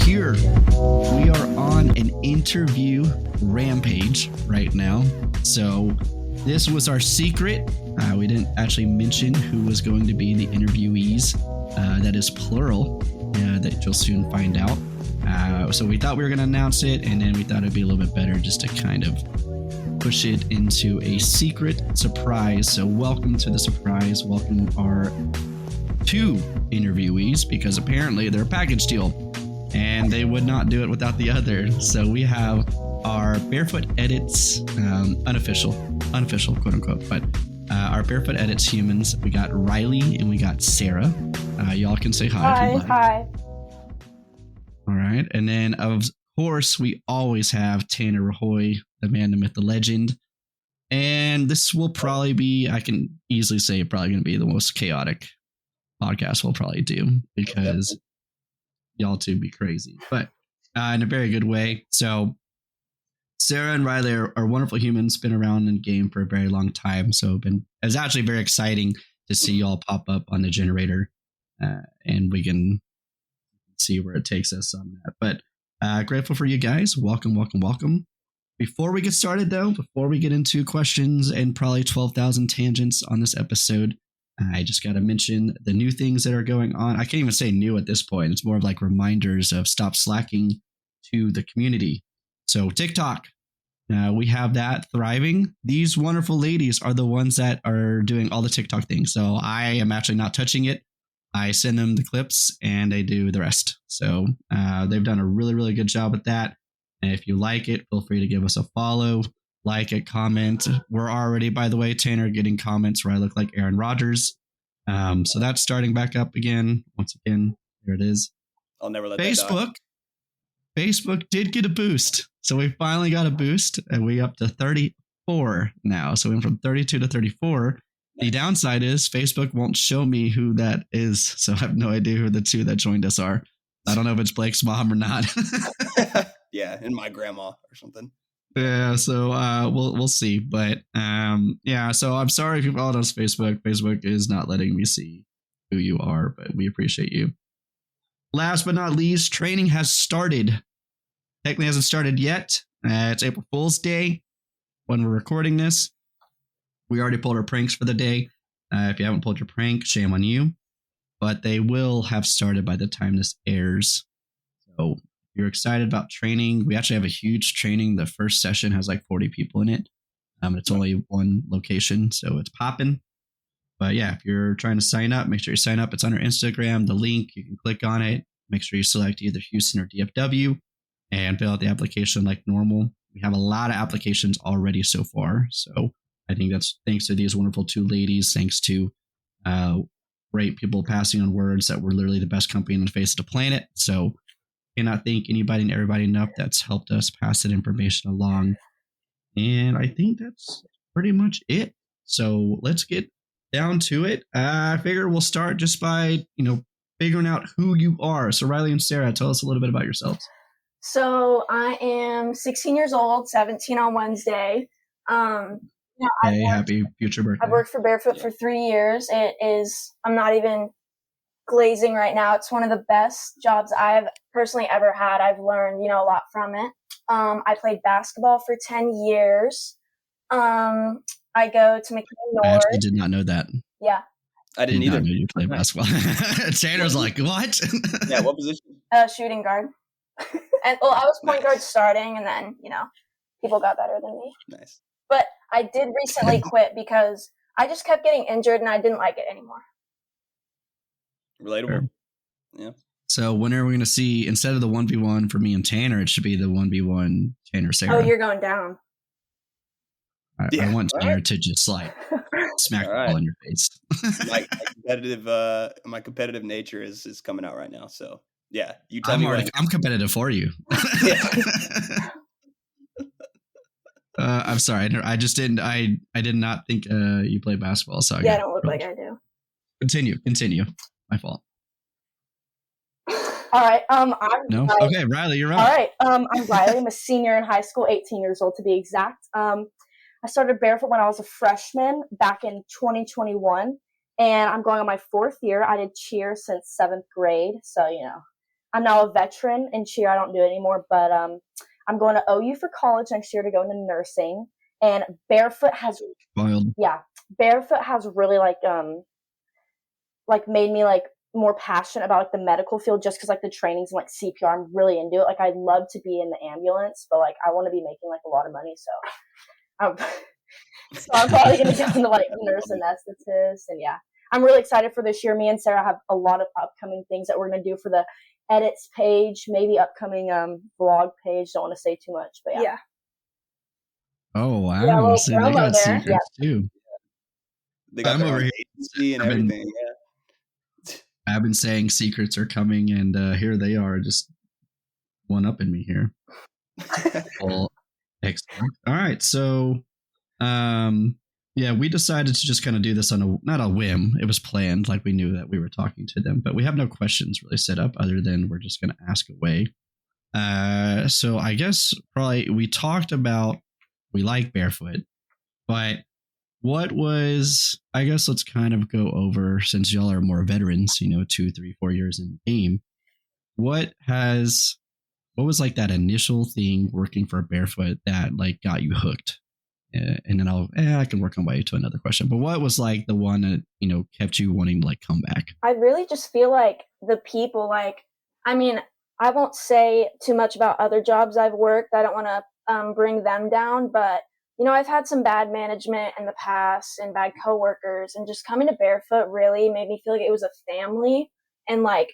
here. We are on an interview rampage right now. So this was our secret. We didn't actually mention who was going to be the interviewees. That is plural, that you'll soon find out. So we thought we were going to announce it, and then we thought it'd be a little bit better just to kind of push it into a secret surprise. So welcome to the surprise. Welcome our 2 interviewees, because apparently they're a package deal and they would not do it without the other. So we have our Bearfoot Edits, unofficial quote unquote, but our Bearfoot Edits humans. We got Rylee and we got Sara. Y'all can say hi. Hi. All right. And then of course we always have Tanner Rahoy, the man, the myth, the legend. And this will probably be, I can easily say, probably going to be the most chaotic podcast we'll probably do, because y'all two be crazy, but in a very good way. So Sara and Rylee are wonderful humans, been around in the game for a very long time. So it's actually very exciting to see y'all pop up on the generator, and we can see where it takes us on that. But grateful for you guys. Welcome. Before we get started, though, before we get into questions and probably 12,000 tangents on this episode, I just got to mention the new things that are going on. I can't even say new at this point. It's more of like reminders of stop slacking to the community. So TikTok, we have that thriving. These wonderful ladies are the ones that are doing all the TikTok things. So I am actually not touching it. I send them the clips and they do the rest. So they've done a really, really good job with that. And if you like it, feel free to give us a follow. Like it, comment. We're already, by the way, Tanner, getting comments where I look like Aaron Rodgers. So that's starting back up again. Once again, there it is. I'll never let Facebook. Facebook did get a boost. So we finally got a boost, and we up to 34 now. So we went from 32 to 34. Nice. The downside is Facebook won't show me who that is. So I have no idea who the 2 that joined us are. I don't know if it's Blake's mom or not. Yeah, and my grandma or something. Yeah, so we'll see, but yeah. So I'm sorry if you followed us on Facebook. Facebook is not letting me see who you are, but we appreciate you. Last but not least, training has started. Technically hasn't started yet. It's April Fool's Day when we're recording this. We already pulled our pranks for the day. If you haven't pulled your prank, shame on you. But they will have started by the time this airs. So you're excited about training. We actually have a huge training. The first session has like 40 people in it. It's only one location, so it's popping. But yeah, if you're trying to sign up, make sure you sign up. It's on our Instagram. The link, you can click on it. Make sure you select either Houston or DFW and fill out the application like normal. We have a lot of applications already so far. So I think that's thanks to these wonderful 2 ladies, thanks to great people passing on words that we're literally the best company on the face of the planet. So cannot thank anybody and everybody enough that's helped us pass that information along. And I think that's pretty much it. So let's get down to it. I figure we'll start just by, figuring out who you are. So Rylee and Sara, tell us a little bit about yourselves. So I am 16 years old, 17 on Wednesday. Hey, happy future birthday. I've worked for Bearfoot for 3 years. I'm not even glazing right now. It's one of the best jobs I've personally ever had. I've learned, a lot from it. I played basketball for 10 years. I go to McKinney North. I actually did not know that. Yeah. I didn't either. Not know you play basketball. Tanner's like, what? Yeah, what position? Shooting guard. And I was point guard starting, and then, people got better than me. Nice. But I did recently quit because I just kept getting injured and I didn't like it anymore. Relatable. Sure. Yeah. So when are we going to see, instead of the 1v1 for me and Tanner, it should be the 1v1 Tanner Sara. Oh, you're going down. I want Tanner to just like smack the ball in your face. My competitive nature is coming out right now. So yeah, you tell me. I'm competitive for you. I'm sorry. I just didn't. I did not think you play basketball. So I don't look like I do. Continue. My fault. All right. Okay, Rylee, you're up. All right. I'm Rylee. I'm a senior in high school, 18 years old to be exact. I started Bearfoot when I was a freshman back in 2021, and I'm going on my 4th year. I did cheer since 7th grade, so I'm now a veteran in cheer. I don't do it anymore, but I'm going to OU for college next year to go into nursing. And Bearfoot has really like made me like more passionate about like the medical field, just because like the trainings and like CPR, I'm really into it. Like I'd love to be in the ambulance, but like I want to be making like a lot of money, so I'm probably gonna go into like nurse anesthetist. And yeah, I'm really excited for this year. Me and Sarah have a lot of upcoming things that we're gonna do for the edits page, maybe upcoming vlog page. Don't want to say too much, but yeah. Oh wow! Yeah, a little See, they promo got there. secrets too. They got I'm their over own here. agency and everything. Yeah. I've been saying secrets are coming, and here they are, just one-upping me here. Well, excellent. All right, so yeah, we decided to just kind of do this on not a whim. It was planned, like we knew that we were talking to them, but we have no questions really set up other than we're just going to ask away. So I guess probably we talked about we like Bearfoot, but what was, I guess let's kind of go over, since y'all are more veterans, 2, 3, 4 years in the game. What was like that initial thing working for Bearfoot that like got you hooked? And then I can work on way to another question. But what was like the one that, kept you wanting to like come back? I really just feel like the people, like, I mean, I won't say too much about other jobs I've worked. I don't want to bring them down, but I've had some bad management in the past and bad coworkers, and just coming to Bearfoot really made me feel like it was a family. And like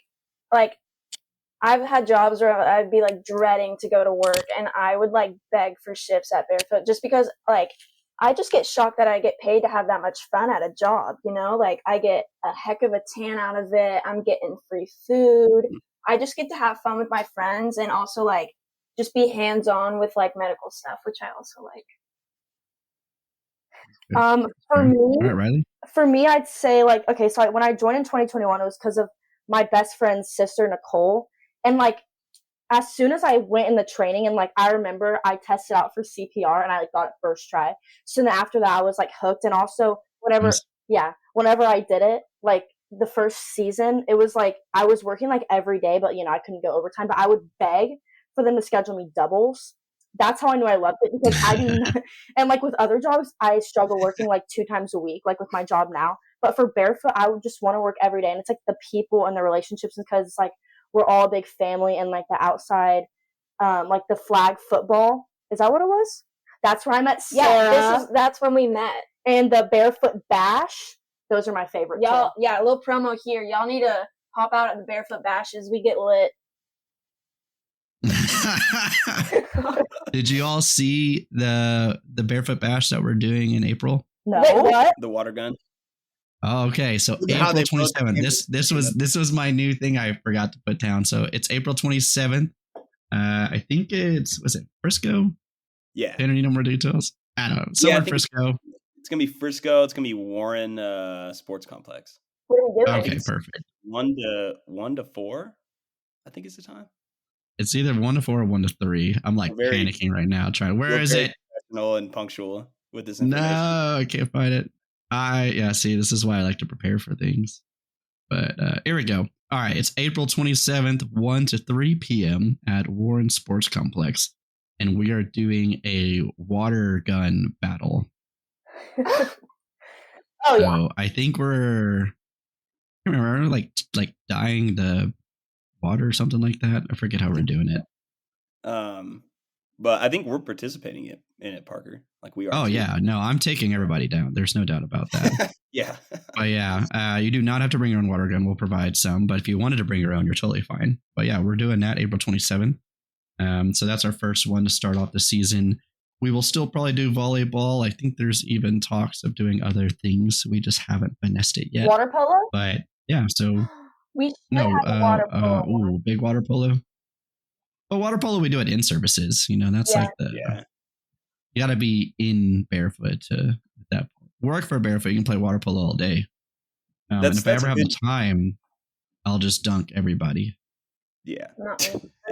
I've had jobs where I'd be like dreading to go to work, and I would like beg for shifts at Bearfoot just because like I just get shocked that I get paid to have that much fun at a job, like I get a heck of a tan out of it. I'm getting free food. I just get to have fun with my friends and also like just be hands-on with like medical stuff, which I also like. For me, I'd say like, okay, so when I joined in 2021, it was because of my best friend's sister, Nicole. And like, as soon as I went in the training, and like, I remember I tested out for CPR and I like got it first try. So then after that, I was like hooked. And also whenever I did it, like the first season, it was like, I was working like every day, but I couldn't go overtime, but I would beg for them to schedule me doubles. That's how I knew I loved it, because I didn't. And like with other jobs, I struggle working like 2 times a week, like with my job now. But for Bearfoot, I would just want to work every day. And it's like the people and the relationships, because it's like we're all a big family. And like the outside, like the flag football, is that what it was? That's where I met Sarah. Yeah, that's when we met. And the Bearfoot Bash, those are my favorite. Y'all, yeah, a little promo here. Y'all need to pop out at the Bearfoot Bashes. We get lit. Did you all see the Bearfoot Bash that we're doing in April? No. Wait, what? The water gun. Oh, okay, so April 27th. This was my new thing I forgot to put down. So it's April 27th. I think was it Frisco? Yeah. Tanner, you know more details? I don't know. Somewhere in Frisco. It's gonna be Frisco. It's gonna be Warren Sports Complex. What are we doing? Okay, perfect. 1 to 4, I think is the time. It's either 1 to 4 or 1 to 3. I'm like panicking right now. Where is it? Professional and punctual with this information. No, I can't find it. See, this is why I like to prepare for things. But here we go. All right, it's April 27th, 1 to 3 p.m. at Warren Sports Complex, and we are doing a water gun battle. So I think I remember like dyeing the water or something like that. I forget how we're doing it. But I think we're participating in it, Parker. Like we are. Oh yeah, no, I'm taking everybody down. There's no doubt about that. Yeah. But yeah, you do not have to bring your own water gun. We'll provide some, but if you wanted to bring your own, you're totally fine. But yeah, we're doing that April 27th. So that's our first one to start off the season. We will still probably do volleyball. I think there's even talks of doing other things. We just haven't finessed it yet. Water polo? But yeah, so we should have water polo. Big water polo. But water polo we do it in services. That's like you got to be in Bearfoot to at that point. Work for Bearfoot. You can play water polo all day. And if I ever have the time, I'll just dunk everybody. Yeah. I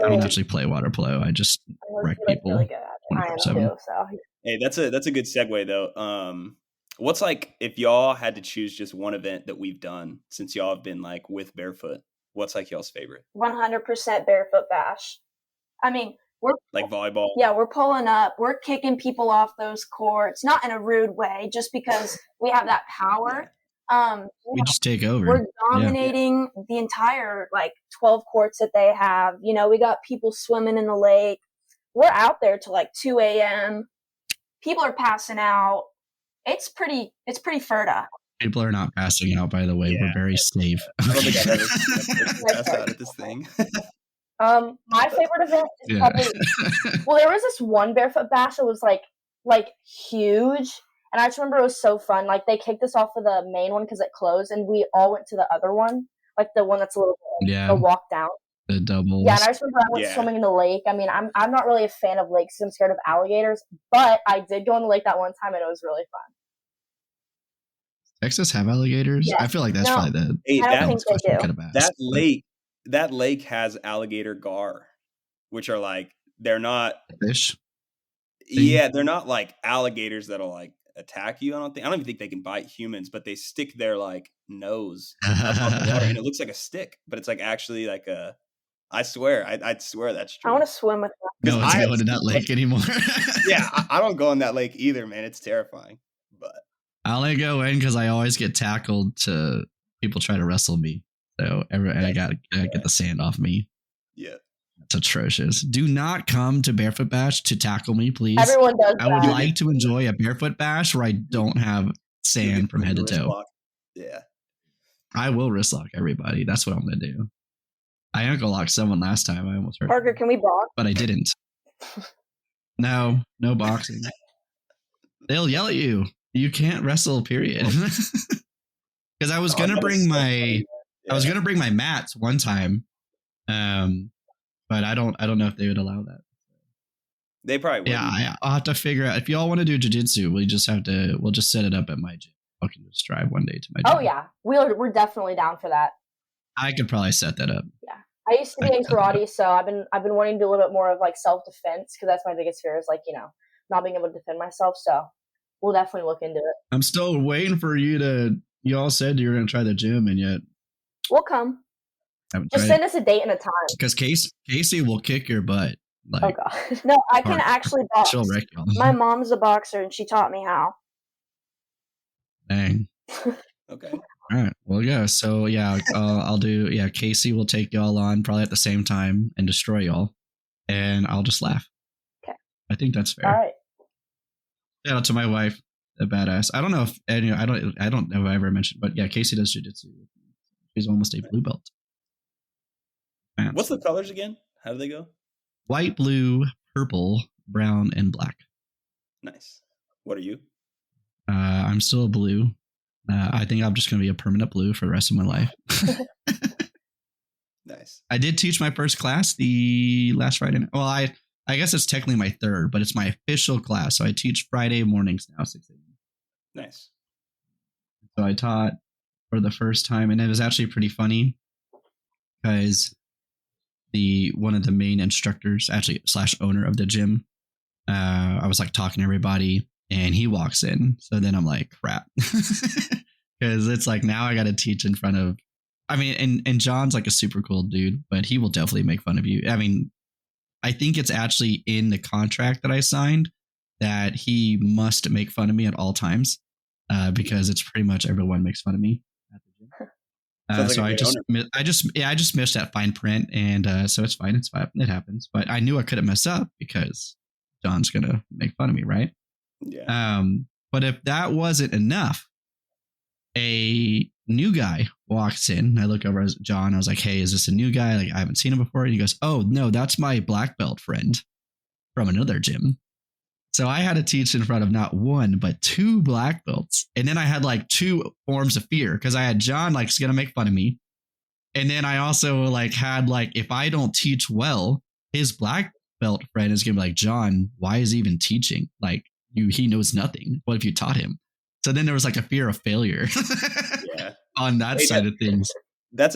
don't actually play water polo. I just wreck people. Really good at it. I am too. So. Hey, that's a good segue though. What's like if y'all had to choose just one event that we've done since y'all have been like with Bearfoot? what's like y'all's favorite? 100% barefoot bash. I mean, we're Like volleyball? yeah, we're pulling up, we're kicking people off those courts, not in a rude way, just because we have that power. We just take over. We're dominating the entire 12 courts that they have. You know, we got people swimming in the lake. We're out there till 2 a.m. People are passing out. It's pretty fertile. People are not passing out, by the way. We're very safe. I don't think I've ever passed out at this thing. My favorite event is probably well, there was this one barefoot bash that was like huge, and I just remember it was so fun. Like they kicked us off of the main one because it closed, and we all went to the other one, like the one that's a little bit the walk down. The doubles. Yeah, and I just remember I went swimming in the lake. I mean, I'm not really a fan of lakes because I'm scared of alligators, but I did go in the lake that one time, and it was really fun. Texas have alligators? Yes. I feel like that's probably the I don't think they do. That lake has alligator gar, which are they're not fish. Yeah, they're not like alligators that'll attack you. I don't even think they can bite humans, but they stick their nose up on the water, and it looks like a stick, but it's actually a. I swear that's true. I want to swim with them. No one's going to that lake anymore. Yeah, I don't go in that lake either, man. It's terrifying. But I only go in because I always get tackled to people try to wrestle me. So I gotta get the sand off me. Yeah. It's atrocious. Do not come to Barefoot Bash to tackle me, please. Everyone does I would like to enjoy a Barefoot Bash where I don't have sand from head to toe. Lock. Yeah. I will wrist lock everybody. That's what I'm going to do. I ankle locked someone last time. I almost hurt Parker, them, can we box? but I didn't. No boxing. They'll yell at you. You can't wrestle, period. Because I was going to bring my mats one time. But I don't know if they would allow that. They probably would. Yeah, I'll have to figure out if y'all want to do jiu-jitsu. We'll just set it up at my gym. I can just drive one day to my gym. Oh yeah, we're definitely down for that. I could probably set that up. Yeah, I used to be in karate, so I've been wanting to do a little bit more of self-defense because that's my biggest fear is not being able to defend myself. So we'll definitely look into it. I'm still waiting for you to. You all said you were going to try the gym, and yet we'll come. Just send us a date and a time. Because Casey will kick your butt. Oh god, no! I can actually box. She'll wreck y'all. My mom's a boxer, and she taught me how. Dang. Okay. All right. Well, yeah. So yeah, I'll do. Yeah, Casey will take y'all on probably at the same time and destroy y'all, and I'll just laugh. Okay. I think that's fair. All right. Shout out to my wife, a badass. I don't know if I don't know if I ever mentioned, but yeah, Casey does jiu-jitsu. She's almost a blue belt. Man. What's the colors again? How do they go? White, blue, purple, brown, and black. Nice. What are you? I'm still a blue. I think I'm just going to be a permanent blue for the rest of my life. Nice. I did teach my first class the last Friday. Well, I guess it's technically my third, but it's my official class. So I teach Friday mornings now, 6 a.m. Nice. So I taught for the first time, and it was actually pretty funny because one of the main instructors, actually / owner of the gym, I was talking to everybody, and he walks in. So then I'm like, crap, because it's now I got to teach in front of. I mean, and John's a super cool dude, but he will definitely make fun of you. I mean, I think it's actually in the contract that I signed that he must make fun of me at all times, because it's pretty much everyone makes fun of me at the gym. So I just missed that fine print, and so it's fine. It happens. But I knew I couldn't mess up because John's gonna make fun of me, right? Yeah. But if that wasn't enough, a new guy walks in. I look over at John. I was like, "Hey, is this a new guy? I haven't seen him before." And he goes, "Oh no, that's my black belt friend from another gym." So I had to teach in front of not one, but 2 black belts. And then I had 2 forms of fear because I had John going to make fun of me. And then I also had if I don't teach well, his black belt friend is going to be like, "John, why is he even teaching? He knows nothing. What if you taught him?" So then there was a fear of failure on that side of things.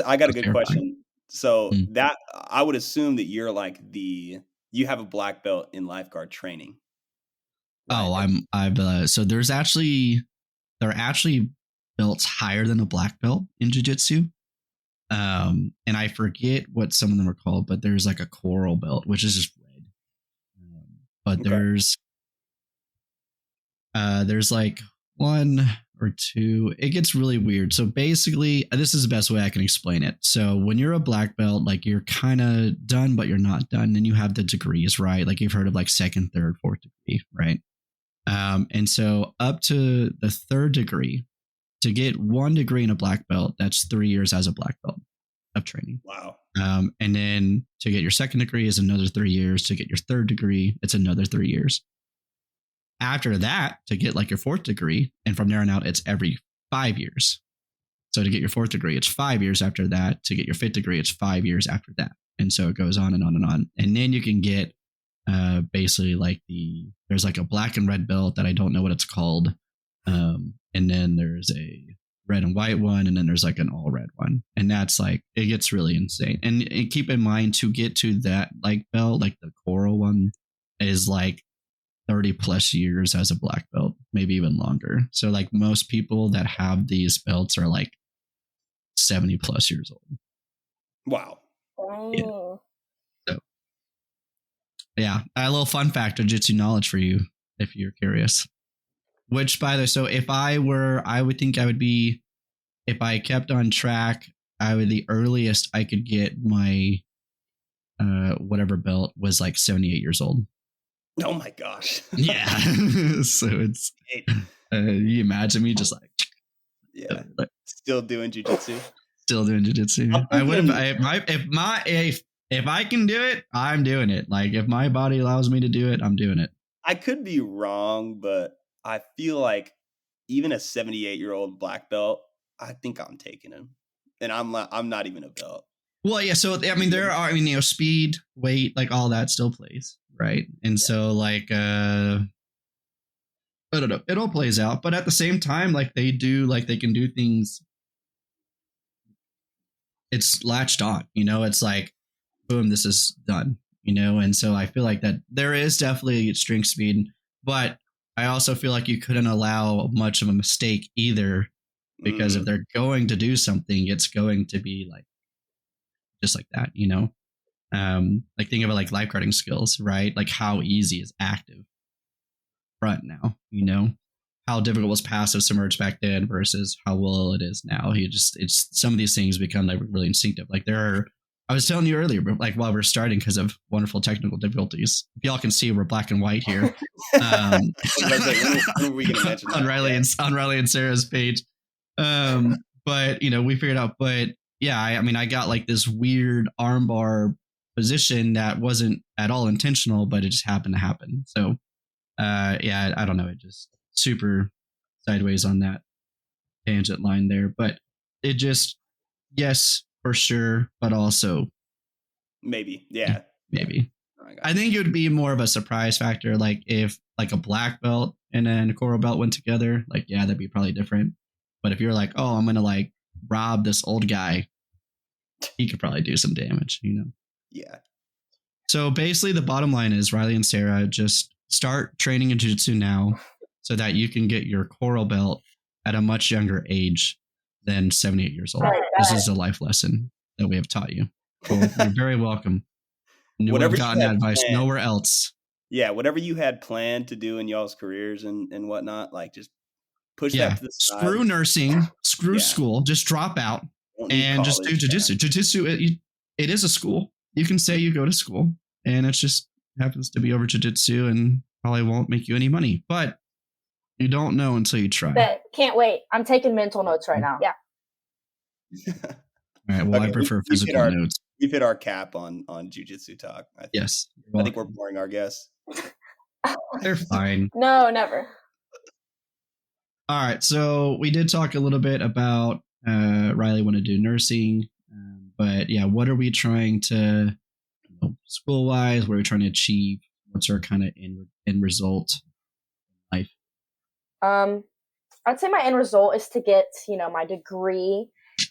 I got a good question. So that I would assume that you're you have a black belt in lifeguard training. Right? Oh, so there are actually belts higher than a black belt in jiu-jitsu. And I forget what some of them are called, but there's like a coral belt, which is just red. But Okay. there's like one or two. It gets really weird. So basically, this is the best way I can explain it. So when you're a black belt, like you're kind of done, but you're not done. Then you have the degrees, right? Like you've heard of like second, third, fourth degree, right? And so up to the third degree, to get 1 degree in a black belt, that's 3 years as a black belt of training. Wow. And then to get your second degree is another 3 years. To get your third degree, it's another 3 years. After that, to get like your fourth degree, and from there on out, it's every 5 years. So to get your fourth degree, it's 5 years after that. To get your fifth degree, it's 5 years after that. And so it goes on and on and on. And then you can get basically like there's like a black and red belt that I don't know what it's called. And then there's a red and white one, and then there's like an all red one. And that's like, it gets really insane. And keep in mind, to get to that like belt, like the coral one, is like 30 plus years as a black belt, maybe even longer. So like most people that have these belts are like 70 plus years old. Wow. Yeah. So yeah, a little fun fact of Jiu-Jitsu knowledge for you if you're curious. Which, by the way, so if I would think I would be, if I kept on track, the earliest I could get my whatever belt was like 78 years old. Oh my gosh. Yeah. So it's, you imagine me just like, yeah, still doing jiu-jitsu. Still doing jiu-jitsu. I would have, if I can do it, I'm doing it. Like if my body allows me to do it, I'm doing it. I could be wrong, but I feel like even a 78-year-old black belt, I think I'm taking him, and I'm not even a belt. Well, yeah. So I mean, speed, weight, like all that still plays, right? And so like, I don't know, it all plays out. But at the same time, like they can do things. It's latched on, It's like, boom, this is done, And so I feel like that there is definitely strength speed, but I also feel like you couldn't allow much of a mistake either, because if they're going to do something, it's going to be like just like that, Like think of it like lifeguarding skills, right? Like how easy is active front now, How difficult was passive submerged back then versus how well it is now. It's some of these things become like really instinctive. Like I was telling you earlier, but like while we're starting, because of wonderful technical difficulties, if y'all can see, we're black and white here. When are we gonna mention that? on Rylee and Sara's page. But we figured out. But yeah, I got like this weird armbar position that wasn't at all intentional, but it just happened to happen. So yeah, I don't know. It just super sideways on that tangent line there, but it just, yes, for sure, but also maybe, yeah, maybe. I think it would be more of a surprise factor, like if like a black belt and then a coral belt went together, like yeah, that'd be probably different. But if you're like, oh, I'm gonna like rob this old guy, he could probably do some damage, Yeah. So basically, the bottom line is Rylee and Sara, just start training in jiu-jitsu now, so that you can get your coral belt at a much younger age than 78 years old. This is a life lesson that we have taught you. Cool. You're very welcome. You would have gotten that advice nowhere else. Yeah, whatever you had planned to do in y'all's careers and whatnot, like just push that to the side. Screw nursing, screw school, just drop out and just do jiu-jitsu. Jiu-jitsu, it is a school. You can say you go to school, and it just happens to be over jiu-jitsu and probably won't make you any money, but you don't know until you try. But can't wait. I'm taking mental notes right now. Yeah. All right. Well, I prefer physical notes. We've hit our cap on jiu-jitsu talk. Yes. I think we're boring our guests. They're fine. No, never. All right. So we did talk a little bit about Rylee want to do nursing, but yeah, what are we trying to, school-wise? What are we trying to achieve? What's our kind of end result in life? I'd say my end result is to get, my degree,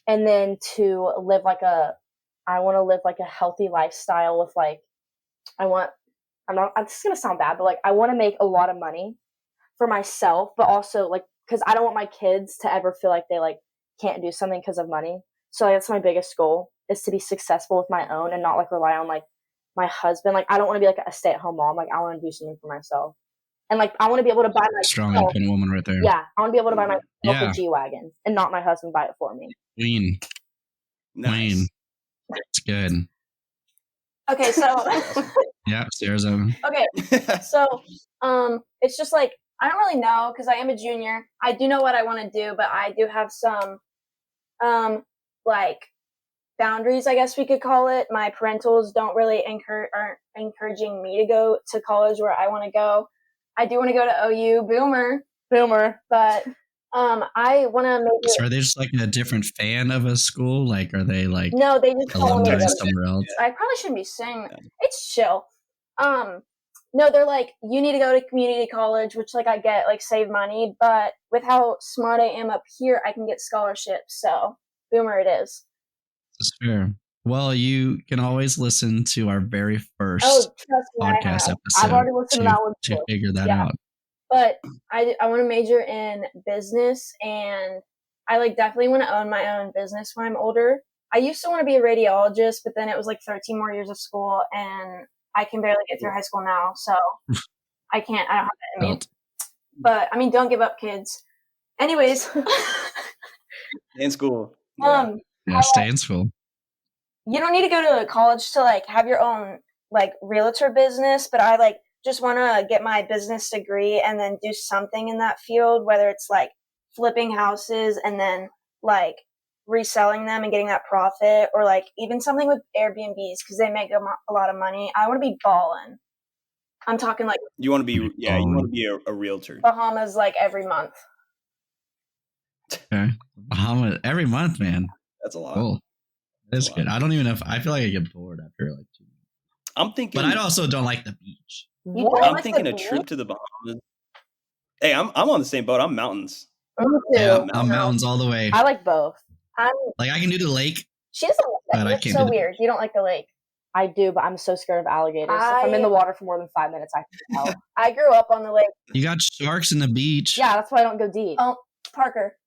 and then to live I want to live like a healthy lifestyle with like, this is going to sound bad, but like, I want to make a lot of money for myself, but also like, cause I don't want my kids to ever feel like they like can't do something because of money. So like, that's my biggest goal, is to be successful with my own and not like rely on like my husband. Like I don't want to be like a stay-at-home mom. Like I want to do something for myself. And like I want to be able to buy Strong, myself. independent woman right there. Yeah, I want to be able to buy myself Yeah. a G-Wagon and not my husband buy it for me. Queen. Nice. It's good. Okay, so Yeah, Sarah's own. okay, so it's just like I don't really know because I am a junior. I do know what I want to do, but I do have some like boundaries, I guess we could call it. My parentals don't really aren't encouraging me to go to college where I want to go. I do want to go to OU, boomer, but I want to make So are they just like a different fan of a school? Like, are they like no, they just call alumni me. somewhere else? I probably shouldn't be saying that. It's chill. No, they're like, you need to go to community college, which like I get, like save money, but with how smart I am up here, I can get scholarships. So boomer it is. That's fair. Well, you can always listen to our very first trust me, podcast episode. I've already listened to that one to too. figure that Yeah. out. But I want to major in business, and I like definitely want to own my own business when I'm older. I used to want to be a radiologist, but then it was like 13 more years of school, and I can barely get through high school now, so I don't have that in me. But I mean, don't give up, kids. Anyways, In school. Yeah, stay in school. You don't need to go to college to like have your own like realtor business, but I like just want to get my business degree and then do something in that field, whether it's like flipping houses and then like reselling them and getting that profit, or like even something with Airbnbs because they make a lot of money. I want to be balling. I'm talking like you want to be you want to be a realtor. Bahamas like every month. Okay, Bahamas every month, man. That's a lot. Cool. That's good. I don't even know if I feel like I get bored after like 2 months. I'm thinking, but I also don't like the beach. I'm thinking a trip to the Bahamas. Hey, I'm on the same boat. I'm mountains. Yeah, I'm mountains all the way. I like both. Like I can do the lake. She doesn't like that. It's so weird. You don't like the lake. I do, but I'm so scared of alligators. If I'm in the water for more than 5 minutes, I can tell. I grew up on the lake. You got sharks in the beach. Yeah, that's why I don't go deep. Oh, Parker,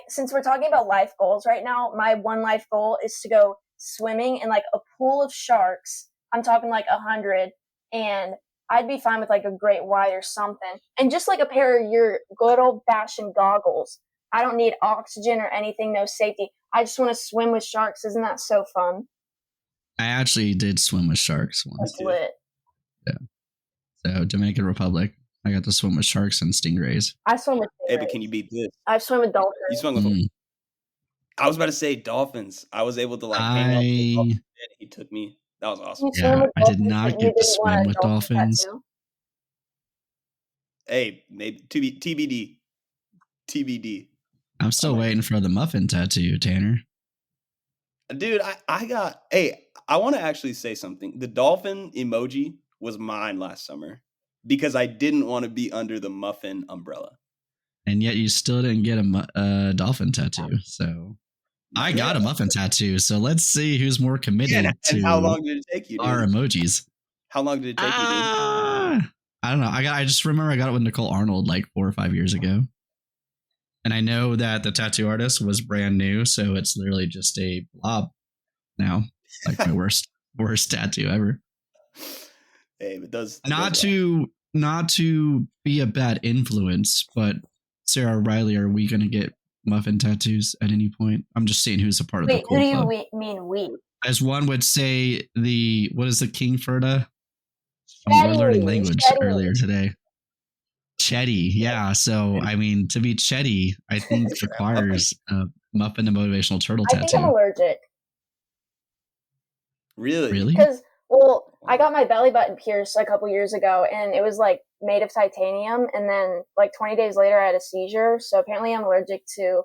since we're talking about life goals right now, my one life goal is to go swimming in like a pool of sharks. I'm talking like 100, and I'd be fine with like a great white or something, and just like a pair of your good old fashioned goggles. I don't need oxygen or anything, no safety. I just want to swim with sharks. Isn't that so fun? I actually did swim with sharks once. That's lit. Yeah. So Dominican Republic, I got to swim with sharks and stingrays. I swim with stingrays. Hey, but can you beat this? I've swum with dolphins. You swim with I was about to say dolphins. I was able to like hang out with the dolphin, and he took me. That was awesome. Yeah, I did not get to swim with dolphins. Hey, maybe TBD. I'm still waiting for the muffin tattoo, Tanner. Dude, I want to actually say something. The dolphin emoji was mine last summer because I didn't want to be under the muffin umbrella. And yet you still didn't get a dolphin tattoo. So I got a muffin tattoo. So let's see who's more committed to how long did it take you, dude? Our emojis. How long did it take you, dude? I don't know. I just remember I got it with Nicole Arnold like 4 or 5 years ago. And I know that the tattoo artist was brand new, so it's literally just a blob now. Like my worst tattoo ever. Hey, it does. Not to be a bad influence, but Sarah, Rylee, are we gonna get muffin tattoos at any point? I'm just saying who's a part of the cool club. Who do you mean we? As one would say, what is the King Ferda? We're learning language earlier today. Chetty, yeah. So, I mean, to be Chetty, I think requires a muffin and motivational turtle tattoo. I think I'm allergic. Really? Because, I got my belly button pierced a couple years ago, and it was like made of titanium, and then like 20 days later I had a seizure. So apparently I'm allergic to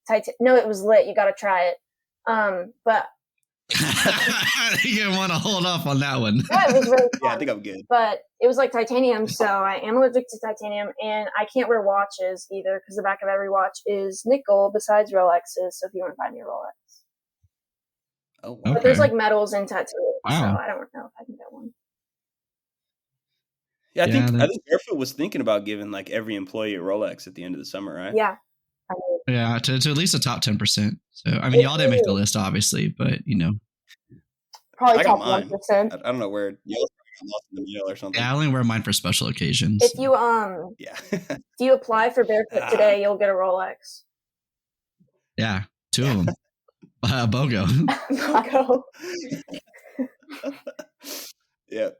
titanium. No, it was lit. You got to try it. But you want to hold off on that one. Yeah, it was really fun. Yeah, I think I'm good. But it was like titanium, so I am allergic to titanium, and I can't wear watches either because the back of every watch is nickel besides Rolexes. So if you want to buy me a Rolex. Oh, wow. But there's like metals in tattoos, Wow. so I don't know if I can get one. Yeah, I think Bearfoot was thinking about giving like every employee a Rolex at the end of the summer, right? Yeah. Yeah, to at least the top 10%. So I mean, y'all didn't make the list, obviously, but Probably I got top mine. 1%. I don't know where y'all got lost in the mail or something. yeah, I only wear mine for special occasions. If you Yeah. if you apply for Bearfoot today, you'll get a Rolex. Yeah, 2 of them. BOGO. BOGO. Yeah.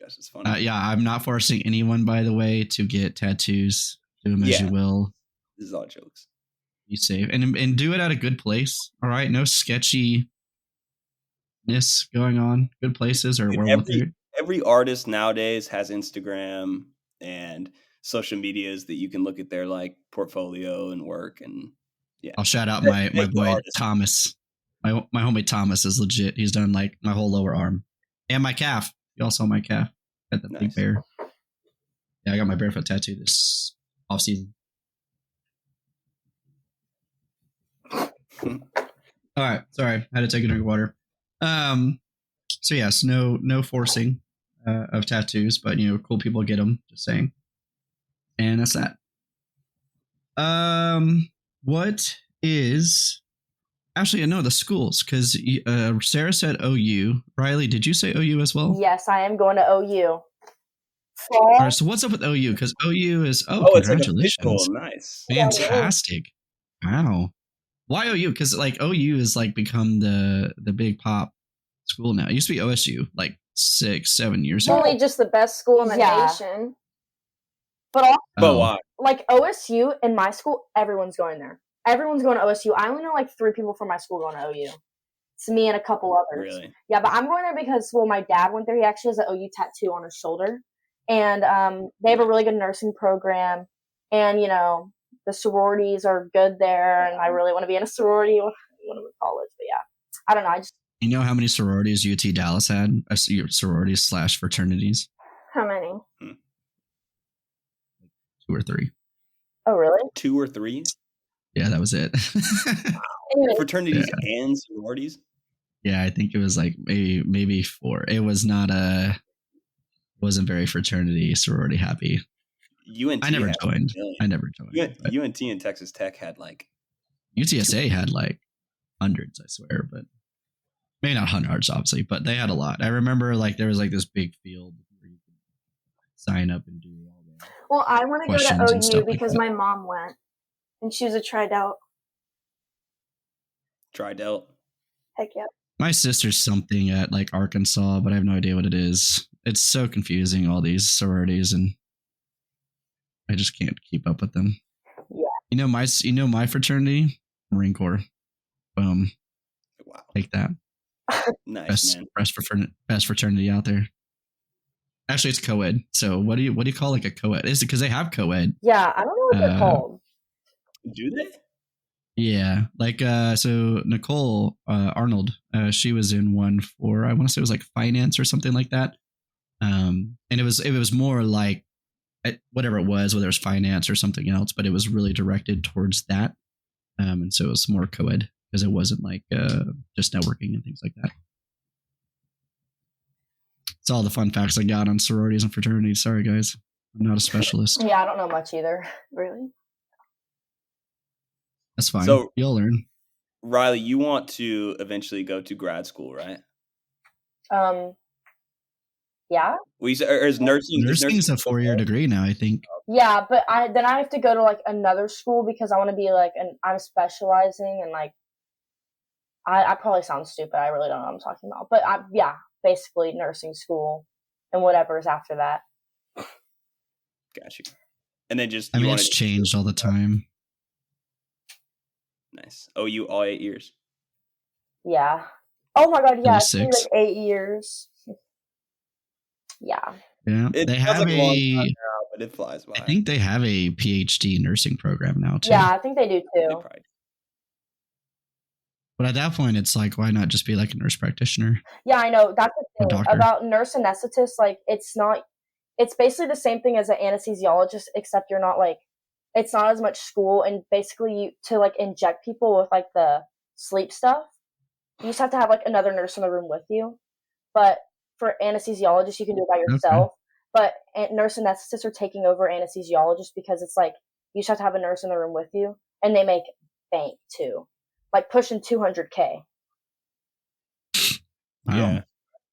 Gosh, it's funny. Yeah, I'm not forcing anyone, by the way, to get tattoos. Do them as you will. This is all jokes. Be safe and do it at a good place. All right, no sketchiness going on. Good places or every artist nowadays has Instagram and social medias that you can look at their like portfolio and work. And yeah, I'll shout out my boy Thomas. My homie Thomas is legit. He's done like my whole lower arm and my calf. You all saw my calf. Got that big bear. Yeah, I got my Bearfoot tattoo this off season. All right, sorry, I had to take a drink of water. So yes, no forcing of tattoos, but cool people get them. Just saying, and that's that. What is actually no the schools? Because Sarah said OU. Rylee, did you say OU as well? Yes, I am going to OU. All right, so what's up with OU? Because OU is congratulations, it's like nice, fantastic, wow. Why OU? Because like OU is like become the big pop school now. It used to be OSU like 6-7 years ago. Only just the best school in the nation. But also, why? Like OSU in my school, everyone's going there. Everyone's going to OSU. I only know like 3 people from my school going to OU. It's me and a couple others. Really? Yeah, but I'm going there because my dad went there. He actually has an OU tattoo on his shoulder, and they have a really good nursing program, and the sororities are good there, and I really want to be in a sorority when I'm in college. But yeah, I don't know. You know how many sororities UT Dallas had? Sororities / fraternities. How many? 2 or 3. Oh, really? 2 or 3? Yeah, that was it. Wow. Fraternities and sororities? Yeah, I think it was like maybe 4. It was not wasn't very fraternity sorority happy. I never joined. UNT and Texas Tech had like UTSA had like hundreds, I swear, but maybe not hundreds, obviously, but they had a lot. I remember like there was like this big field where you could sign up and do all that. Well, I want to go to OU because my mom went, and she was a tri-delt. Tri-delt? Heck yeah. My sister's something at like Arkansas, but I have no idea what it is. It's so confusing, all these sororities, and I just can't keep up with them. Yeah. My fraternity? Marine Corps. Boom. Wow. Take that. Nice, best fraternity out there. Actually, it's co-ed. So what do you call like a co-ed? Is it because they have co-ed? Yeah, I don't know what they're called. Do they? Yeah, like so Nicole Arnold, she was in one for I want to say it was like finance or something like that. And it was more like whatever it was, whether it was finance or something else, but it was really directed towards that. And so it was more co-ed because it wasn't like just networking and things like that. It's all the fun facts I got on sororities and fraternities. Sorry, guys. I'm not a specialist. Yeah, I don't know much either. Really? That's fine. So, you'll learn. Rylee, you want to eventually go to grad school, right? Yeah. Well, is nursing? Nursing is a 4-year degree now, I think. Yeah, but I have to go to like another school because I want to be like I'm specializing and like I probably sound stupid. I really don't know what I'm talking about. But basically nursing school and whatever is after that. Got you. And then just it's changed all the time. Nice. Oh, you all 8 years. Yeah. Oh my god, yeah. It's 6. like 8 years. Yeah. Yeah. They have like a long time now, but it flies by. I think they have a PhD nursing program now too. Yeah, I think they do too. But at that point, it's like, why not just be like a nurse practitioner? Yeah, I know. That's the thing about nurse anesthetist. Like, it's basically the same thing as an anesthesiologist, except you're not like, it's not as much school. And basically, to like inject people with like the sleep stuff, you just have to have like another nurse in the room with you. But for anesthesiologists, you can do it by yourself. Okay. But nurse anesthetists are taking over anesthesiologists because it's like You just have to have a nurse in the room with you, and they make bank too, like pushing $200K. Wow. Yeah,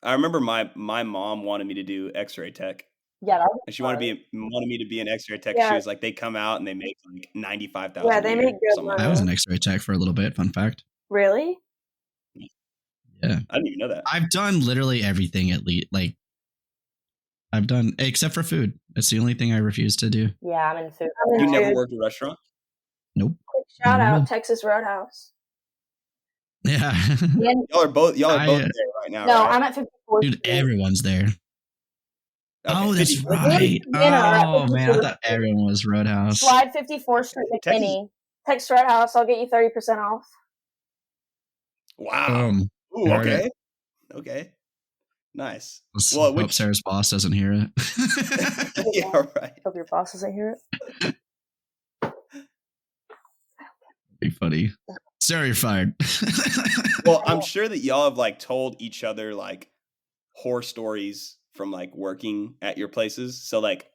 I remember my mom wanted me to do X-ray tech. Yeah, And she wanted me to be an X-ray tech. Yeah. She was like, they come out and they make like $95,000. Yeah, they make good money. I was an X-ray tech for a little bit. Fun fact. Really? Yeah, I didn't even know that. I've done literally everything at least. Like, I've done except for food. That's the only thing I refuse to do. Yeah, I'm in food. You never worked a restaurant? Nope. Quick shout Never out did. Texas Roadhouse. Yeah. Y'all are both there right now. No, right? I'm at 54. Dude, everyone's there. Okay, Oh, that's 54. right. Yeah. Oh, man. I thought everyone was Roadhouse. Slide 54th Street, Texas- McKinney. Texas Roadhouse, I'll get you 30% off. Wow. Ooh, heard okay. Okay. Nice. Let's Well, hope Sarah's boss doesn't hear it. Yeah, right. Hope your boss doesn't hear it. Be funny. Sarah, you're fired. Well, I'm sure that y'all have like told each other like horror stories from like working at your places. So like,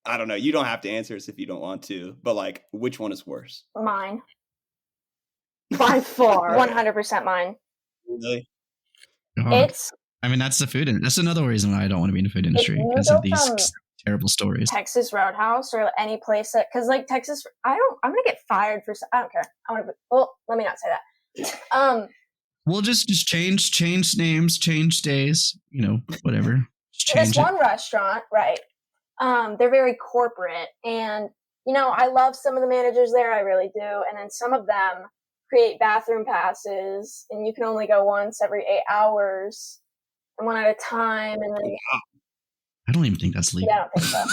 I don't know. You don't have to answer this if you don't want to, but like, which one is worse? Mine. By far. 100% mine. Really? God. It's I mean, that's the food. That's another reason why I don't want to be in the food industry you because go of these from terrible stories. Texas Roadhouse or any place that, because like Texas, I'm gonna get fired for. I don't care. I want to. Well, let me not say that. We'll just change names, change days, whatever. Just This change it. one restaurant, right? They're very corporate, and I love some of the managers there. I really do, and then some of them create bathroom passes, and you can only go once every 8 hours, and one at a time, and then I don't even think that's legal. yeah, I don't think so.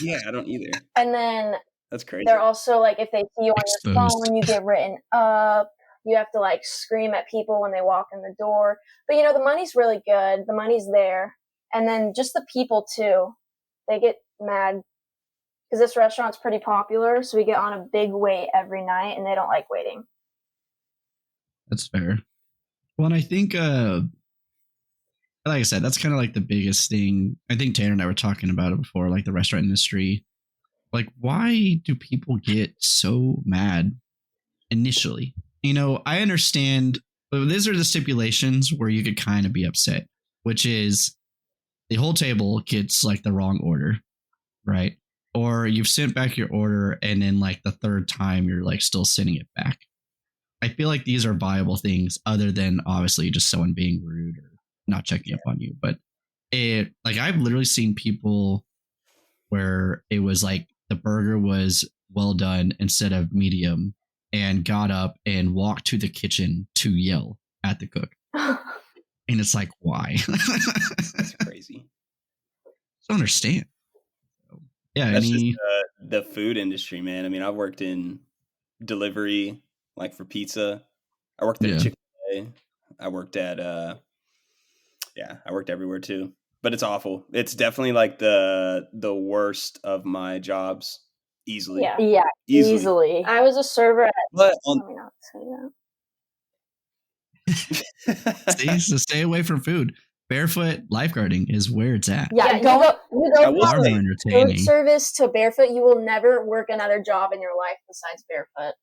Yeah, I don't either. And then That's crazy. they're also like, if they see you on your Exposed. phone, you get written up. You have to like scream at people when they walk in the door. But the money's really good. The money's there. And then just the people too. They get mad because this restaurant's pretty popular. So we get on a big wait every night and they don't like waiting. That's fair. Well, and I think, like I said, that's kind of like the biggest thing. I think Tanner and I were talking about it before, like the restaurant industry. Like, why do people get so mad initially? I understand, but these are the stipulations where you could kind of be upset, which is the whole table gets like the wrong order, right? Or you've sent back your order and then like the third time you're like still sending it back. I feel like these are viable things other than obviously just someone being rude or not checking up on you. But I've literally seen people where it was like the burger was well done instead of medium and got up and walked to the kitchen to yell at the cook. And it's like, why? That's crazy. I don't understand. Yeah. That's just the food industry, man. I mean, I've worked in delivery, like for pizza. I worked at Chick-fil-A. I worked at, I worked everywhere too. But it's awful. It's definitely like the worst of my jobs. Easily. Yeah. Easily. I was a server at. But Let me not say that. See, so stay away from food. Barefoot lifeguarding is where it's at. Yeah, you go I will from say- More entertaining. food service to barefoot. You will never work another job in your life besides barefoot.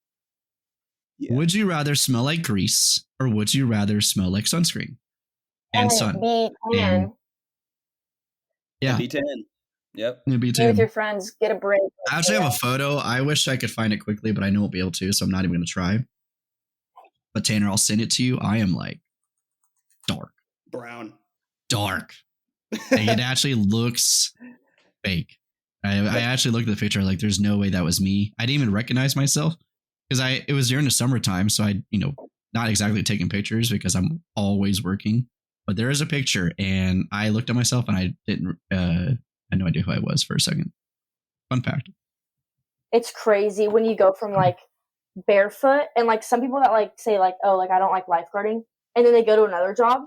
Yeah. Would you rather smell like grease or would you rather smell like sunscreen and sun? Be tan. And- Yeah, B10. Yep. it'd be Be too. with your friends. Get a break. I actually have a photo. I wish I could find it quickly, but I know I won't be able to, so I'm not even going to try. But Tanner, I'll send it to you. I am like dark. Brown. Like, it actually looks fake. I actually looked at the picture like there's no way that was me. I didn't even recognize myself because it was during the summertime, so I not exactly taking pictures because I'm always working. But there is a picture, and I looked at myself and I didn't. I had no idea who I was for a second. Fun fact. It's crazy when you go from like barefoot and like some people that like say like, oh, like I don't like lifeguarding, and then they go to another job.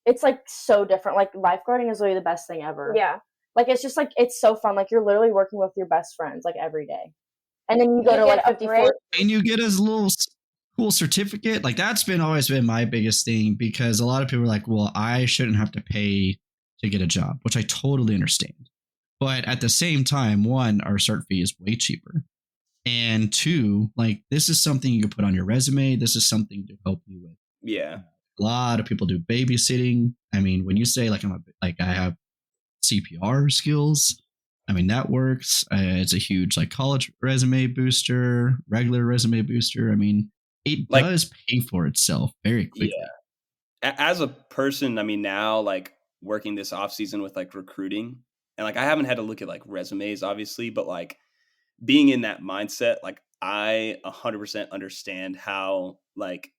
It's like so different. Like lifeguarding is really the best thing ever. Yeah. Like it's just like it's so fun. Like you're literally working with your best friends like every day, and then you go You to like get a 54. break. And you get a little cool certificate. Like that's always been my biggest thing because a lot of people are like, well, I shouldn't have to pay to get a job, which I totally understand. But at the same time, one, our cert fee is way cheaper. And two, like this is something you can put on your resume. This is something to help you with. Yeah. A lot of people do babysitting. I mean, when you say like I have CPR skills, I mean that works. It's a huge like college resume booster, regular resume booster. I mean, it Like- does pay for itself very quickly. As a person, I mean, now like working this off season with like recruiting, and like I haven't had to look at like resumes, obviously, but like being in that mindset, like I 100% understand how like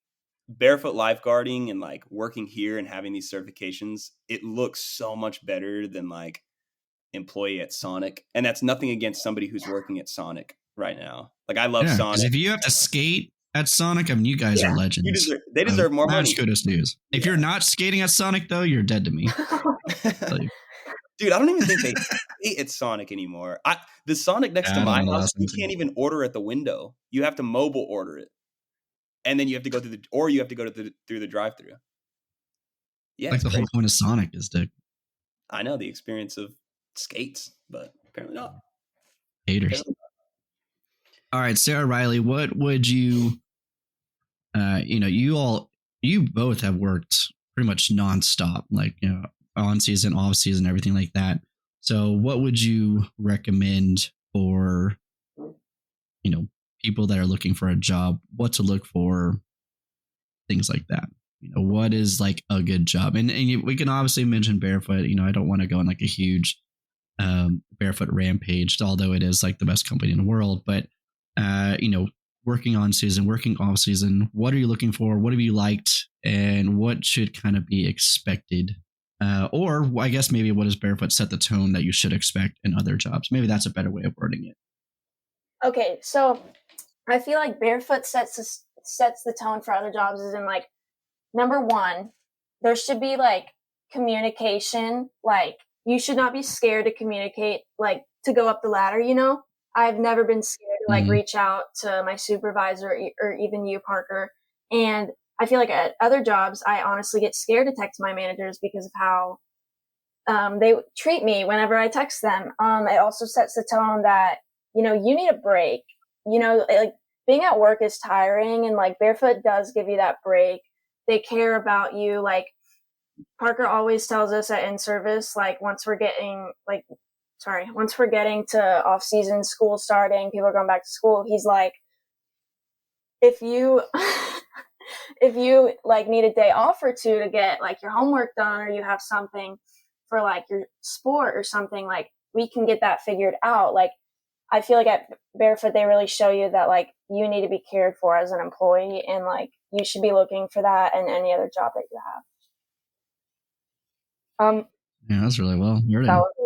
barefoot lifeguarding and like working here and having these certifications, it looks so much better than like employee at Sonic. And that's nothing against somebody who's working at Sonic right now. Like I love Sonic. If you have to skate at Sonic, I mean, you guys are legends. They deserve more money. Kudos to you. If you're not skating at Sonic, though, you're dead to me. Dude, I don't even think they skate at Sonic anymore. The Sonic next to my house, you can't even order at the window. You have to mobile order it, and then you have to go through through the drive-through. Yeah, like the whole point of Sonic is to. I know the experience of skates, but apparently not. Haters. All right, Sarah, Rylee, what would you? You both have worked pretty much nonstop, like on season, off season, everything like that. So what would you recommend for, people that are looking for a job, what to look for, things like that? What is like a good job? And we can obviously mention Bearfoot. I don't want to go on like a huge Bearfoot rampage, although it is like the best company in the world. But, working on season, working off season, what are you looking for? What have you liked? And what should kind of be expected? Or I guess maybe what does Bearfoot set the tone that you should expect in other jobs? Maybe that's a better way of wording it. Okay, so I feel like Bearfoot sets the tone for other jobs is in like, number one, there should be like communication. Like you should not be scared to communicate, like to go up the ladder, I've never been scared to like reach out to my supervisor or even you, Parker. And I feel like at other jobs, I honestly get scared to text my managers because of how they treat me whenever I text them. It also sets the tone that, you need a break. Like being at work is tiring, and like Bearfoot does give you that break. They care about you. Like Parker always tells us at in-service, like once we're getting to off-season, school starting, people are going back to school, he's like, if you like need a day off or two to get like your homework done, or you have something for like your sport or something, like we can get that figured out. Like I feel like at Bearfoot, they really show you that like you need to be cared for as an employee, and like you should be looking for that in any other job that you have. Yeah, that's really well.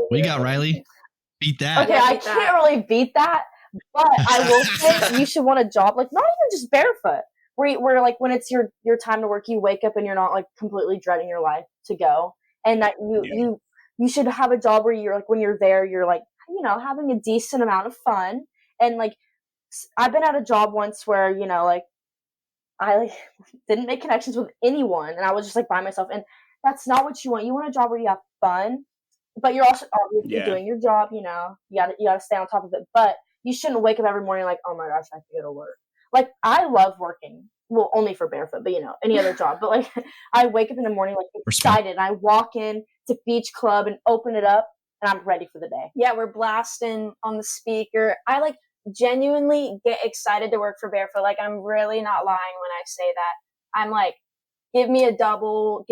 What you got, Rylee? Beat that. Okay, I can't really beat that, but I will say you should want a job like not even just Bearfoot, where like when it's your time to work, you wake up and you're not like completely dreading your life to go, and that you should have a job where you're like when you're there, you're like having a decent amount of fun. And like I've been at a job once where like I like didn't make connections with anyone, and I was just like by myself, and that's not what you want. You want a job where you have fun, but you're also obviously doing your job. You gotta stay on top of it, but you shouldn't wake up every morning like, oh my gosh, I have to go to work. Like I love working, well, only for Bearfoot, but any other job. But like I wake up in the morning like excited, and I walk in to Beach Club and open it up, and I'm ready for the day. Yeah, we're blasting on the speaker. I like genuinely get excited to work for Bearfoot. Like I'm really not lying when I say that. I'm like, give me a double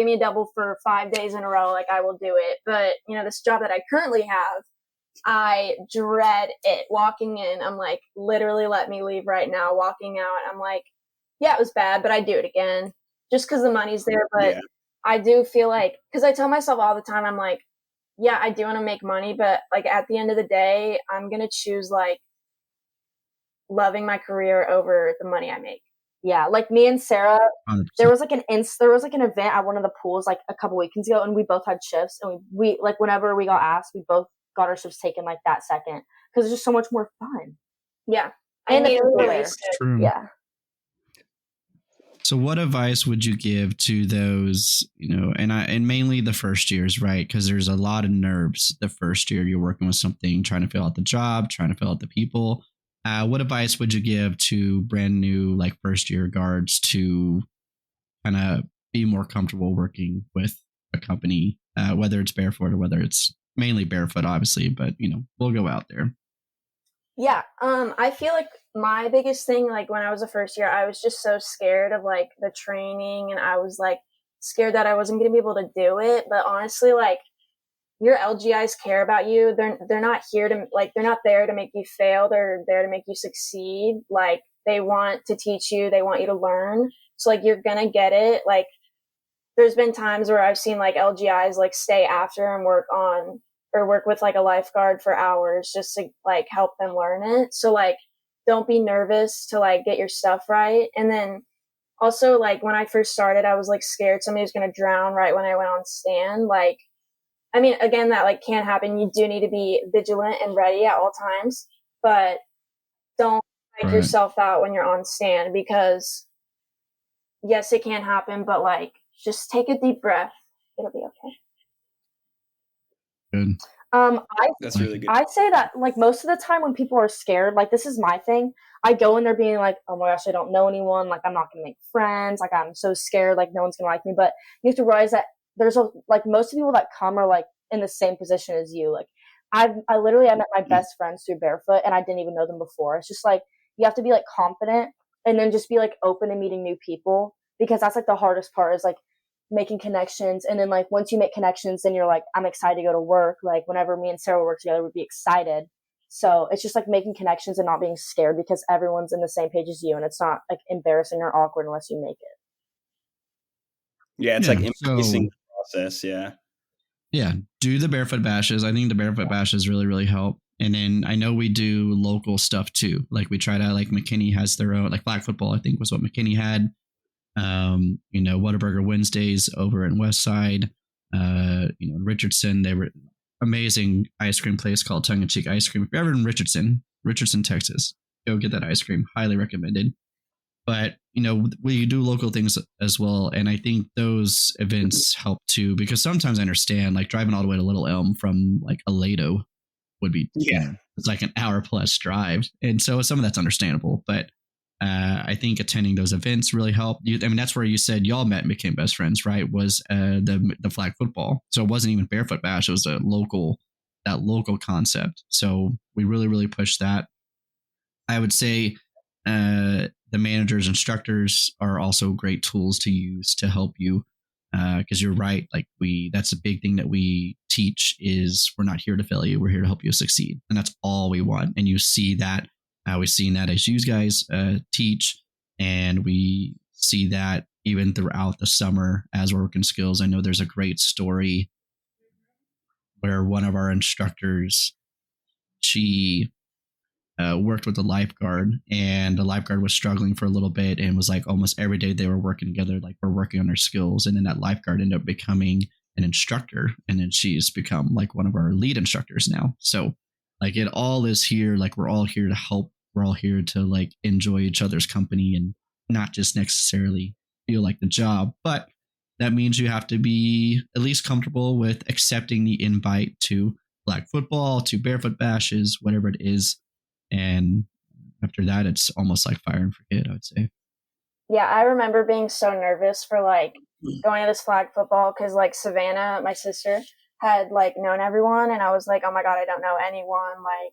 for 5 days in a row. Like I will do it. But this job that I currently have, I dread it. Walking in, I'm like, literally let me leave right now. Walking out, I'm like, yeah, it was bad, but I'd do it again just because the money's there. But I do feel like, because I tell myself all the time, I'm like, yeah, I do want to make money, but like at the end of the day, I'm going to choose like loving my career over the money I make. Yeah, like me and Sarah, 100%. there was like an event at one of the pools like a couple weekends ago, and we both had shifts, and we like whenever we got asked, we both got our shifts taken like that second because it's just so much more fun. Yeah, and it's true. Yeah. So what advice would you give to those, and mainly the first years, right? Because there's a lot of nerves the first year you're working with something, trying to fill out the job, trying to fill out the people. What advice would you give to brand new, like first year guards to kind of be more comfortable working with a company, whether it's Bearfoot or whether it's mainly Bearfoot, obviously, but we'll go out there. Yeah. I feel like my biggest thing, like when I was a first year, I was just so scared of like the training, and I was like scared that I wasn't going to be able to do it. But honestly, like your LGIs care about you. They're not here to they're not there to make you fail. They're there to make you succeed. Like they want to teach you. They want you to learn. So like you're going to get it. Like there's been times where I've seen like LGIs like stay after and work with like a lifeguard for hours just to like help them learn it. So like don't be nervous to like get your stuff right. And then also like when I first started, I was like scared somebody was going to drown right when I went on stand. Like, I mean, again, that like can happen. You do need to be vigilant and ready at all times, but don't psych yourself out when you're on stand, because yes, it can happen, but like just take a deep breath. It'll be okay. Good. That's really good. I'd say that like most of the time when people are scared, like this is my thing, I go in there being like, oh my gosh, I don't know anyone, like I'm not gonna make friends, like I'm so scared, like no one's gonna like me. But you have to realize that there's like most of the people that come are like in the same position as you. Like I met my best friends through Bearfoot, and I didn't even know them before. It's just like you have to be like confident and then just be like open to meeting new people, because that's like the hardest part, is like making connections. And then like once you make connections, then you're like, I'm excited to go to work. Like whenever me and Sarah work together, we'd be excited. So it's just like making connections and not being scared, because everyone's in the same page as you, and it's not like embarrassing or awkward unless you make it. Yeah, it's like embracing the process. Yeah, do the Bearfoot bashes. I think the Bearfoot bashes really, really help. And then I know we do local stuff too. Like we try to, like McKinney has their own, like flag football, I think was what McKinney had. Whataburger Wednesdays over in Westside, Richardson, they were amazing ice cream place called Tongue and Cheek Ice Cream. If you're ever in Richardson, Texas, go get that ice cream. Highly recommended. But, we do local things as well. And I think those events help too, because sometimes I understand like driving all the way to Little Elm from like Aledo would be, it's like an hour plus drive. And so some of that's understandable, but I think attending those events really helped. That's where you said y'all met and became best friends, right? Was the flag football. So it wasn't even Bearfoot Bash. It was that local concept. So we really, really pushed that. I would say the managers, instructors are also great tools to use to help you. Because you're right. Like that's a big thing that we teach is we're not here to fail you. We're here to help you succeed. And that's all we want. And you see that. We've seen that as you guys teach, and we see that even throughout the summer as we're working skills. I know there's a great story where one of our instructors, she worked with a lifeguard, and the lifeguard was struggling for a little bit, and was like almost every day they were working together, like we're working on our skills. And then that lifeguard ended up becoming an instructor, and then she's become like one of our lead instructors now. So like it all is here, like we're all here to help. We're all here to like enjoy each other's company and not just necessarily feel like the job. But that means you have to be at least comfortable with accepting the invite to flag football, to Bearfoot bashes, whatever it is. And after that, it's almost like fire and forget, I would say. Yeah, I remember being so nervous for like going to this flag football, because like Savannah, my sister, had like known everyone, and I was like, oh my God, I don't know anyone. Like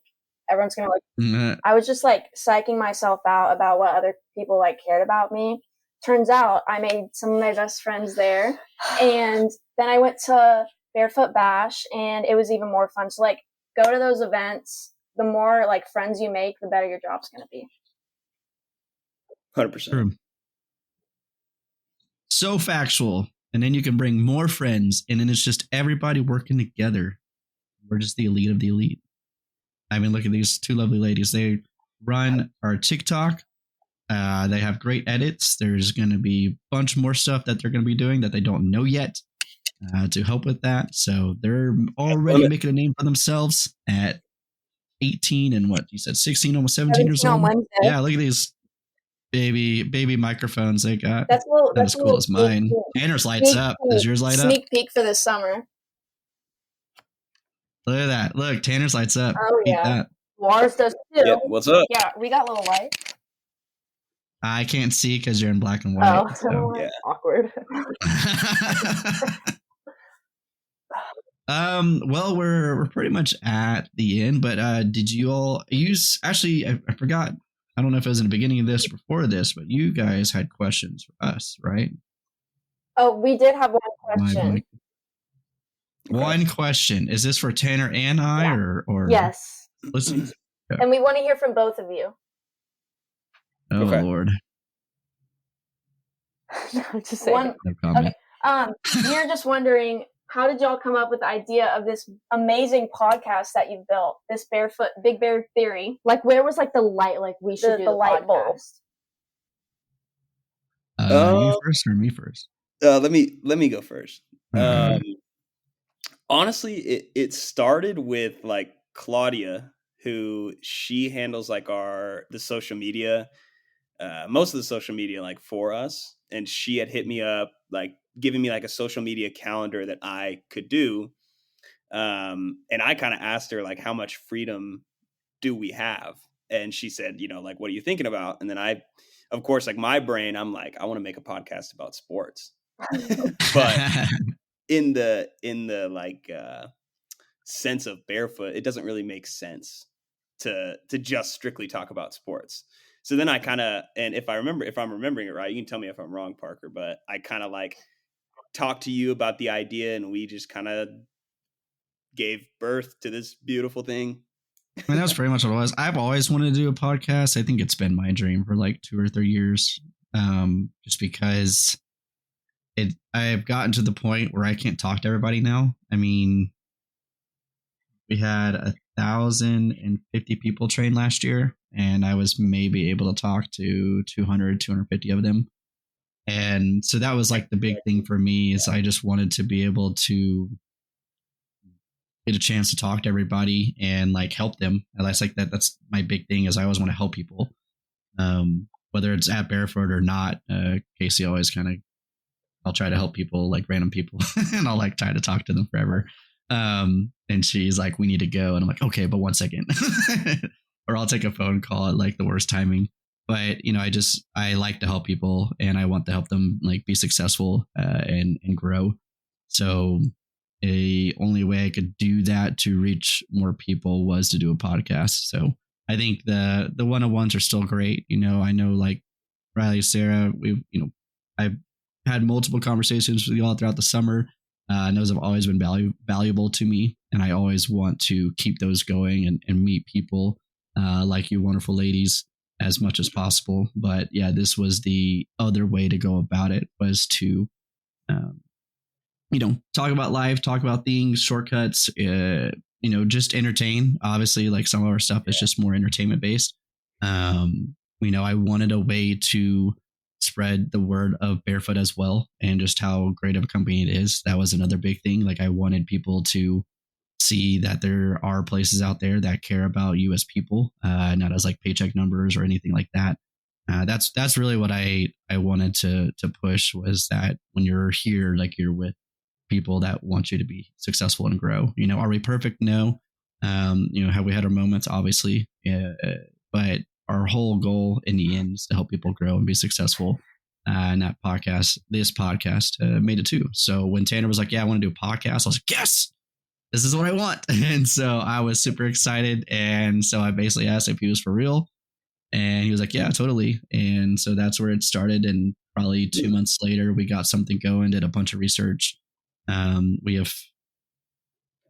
everyone's gonna like, I was just like psyching myself out about what other people like cared about me. Turns out I made some of my best friends there. And then I went to Barefoot Bash, and it was even more fun. So like go to those events. The more like friends you make, the better your job's going to be. 100%. So factual. And then you can bring more friends, and then it's just everybody working together. We're just the elite of the elite. I mean, look at these two lovely ladies. They run our TikTok. They have great edits. There's going to be a bunch more stuff that they're going to be doing that they don't know yet to help with that. So they're already making a name for themselves at 18 and what you said, 16, almost 17 years old. Yeah, look at these. baby microphones they got. That's Not as cool as mine. Tanner's lights up. Does yours light up? Sneak peek for the summer. Look at that. Look, Tanner's lights up. Oh, Keep yeah. that. Lars does too. Yeah, what's up? Yeah, we got little lights. I can't see because you're in black and white. Oh, So. Yeah. Awkward. Well, we're pretty much at the end, but did you all use? Actually, I forgot. I don't know if it was in the beginning of this or before this, but you guys had questions for us, right? Oh, we did have one question. One question. Is this for Tanner and I, or Yes? Listen. And we want to hear from both of you. Oh Lord. No, just saying. No comment. Okay. We're just wondering, how did y'all come up with the idea of this amazing podcast that you've built? This Barefoot, Big Bear Theory. Like, where was like the light? Like, we should do the light bulb. You first or me first? Let me go first. Right. Honestly, it started with like Claudia, who she handles like the social media, most of the social media like for us, and she had hit me up like giving me like a social media calendar that I could do, and I kind of asked her like, how much freedom do we have? And she said, like, what are you thinking about? And then I, of course, like my brain, I'm like, I want to make a podcast about sports, but in the like sense of Barefoot, it doesn't really make sense to just strictly talk about sports. So then I kind of, and if I'm remembering it right, you can tell me if I'm wrong, Parker, but I kind of like talked to you about the idea, and we just kind of gave birth to this beautiful thing. I mean, that was pretty much what it was. I've always wanted to do a podcast. I think it's been my dream for like 2 or 3 years, just because I've gotten to the point where I can't talk to everybody now. I mean, we had 1,050 people train last year, and I was maybe able to talk to 200, 250 of them. And so that was like the big thing for me, is I just wanted to be able to get a chance to talk to everybody and like help them. And that's like that's my big thing, is I always want to help people. Whether it's at Bearfoot or not, Casey always I'll try to help people, like random people, and I'll like try to talk to them forever. And she's like, we need to go. And I'm like, okay, but 1 second. Or I'll take a phone call at like the worst timing. But, I like to help people, and I want to help them like be successful and grow. So the only way I could do that to reach more people was to do a podcast. So I think the one-on-ones are still great. I know like Rylee, Sara, I've had multiple conversations with you all throughout the summer. And those have always been valuable to me. And I always want to keep those going and meet people like you wonderful ladies as much as possible. But yeah, this was the other way to go about it, was to, talk about life, talk about things, shortcuts, just entertain. Obviously, like some of our stuff is just more entertainment based. I wanted a way to spread the word of Barefoot as well, and just how great of a company it is. That was another big thing. Like I wanted people to see that there are places out there that care about you as people, not as like paycheck numbers or anything like that. That's really what I wanted to push, was that when you're here, like you're with people that want you to be successful and grow. Are we perfect? No. Have we had our moments? Obviously. But our whole goal in the end is to help people grow and be successful. And this podcast made it too. So when Tanner was like, yeah, I want to do a podcast, I was like, yes, this is what I want. And so I was super excited. And so I basically asked if he was for real. And he was like, yeah, totally. And so that's where it started. And probably 2 months later, we got something going, did a bunch of research. We have